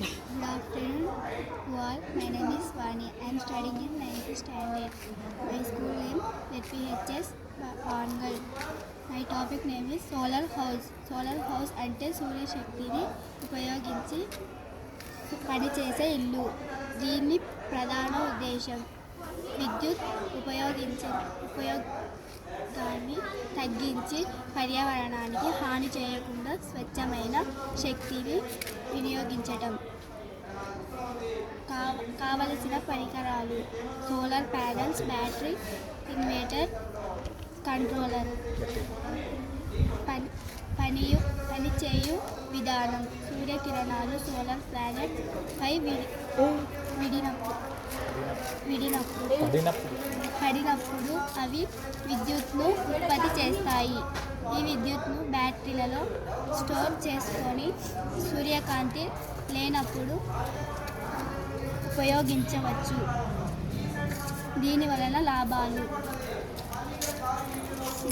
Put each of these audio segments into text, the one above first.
Good afternoon to all. My name is Vani. I am studying in 9th standard. My school name ZPHS Pangal. My topic name is solar house. Solar house అంటే సూర్య శక్తిని ఉపయోగించి పనిచేసే ఇల్లు. దీని ప్రధాన ఉద్దేశం విద్యుత్ ఉపయోగాన్ని తగ్గించి పర్యావరణానికి హాని చేయకుండా స్వచ్ఛమైన శక్తిని వినియోగించటం. కావలసిన పరికరాలు solar panels, battery, inverter, controller. పనిచేయు విధానం సూర్యకిరణాలు సోలార్ ప్లానెట్ పై పడినప్పుడు అవి విద్యుత్ను ఉత్పత్తి చేస్తాయి. ఈ విద్యుత్ను బ్యాటరీలలో స్టోర్ చేసుకొని సూర్యకాంతి లేనప్పుడు ఉపయోగించవచ్చు. దీని వలన లాభాలు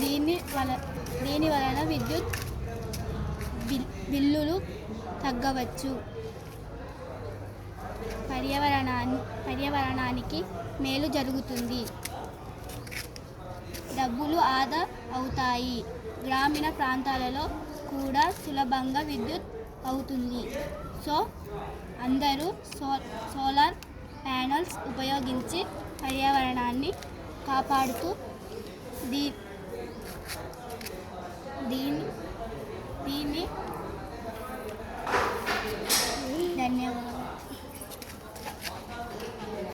దీని వలన విద్యుత్ బిల్లులు తగ్గవచ్చు. పర్యావరణానికి మేలు జరుగుతుంది. డబ్బులు ఆదా అవుతాయి. గ్రామీణ ప్రాంతాలలో కూడా సులభంగా విద్యుత్ అవుతుంది. సో అందరూ సోలార్ ప్యానల్స్ ఉపయోగించి పర్యావరణాన్ని కాపాడుతూ దీన్ని ధన్యవాదాలు.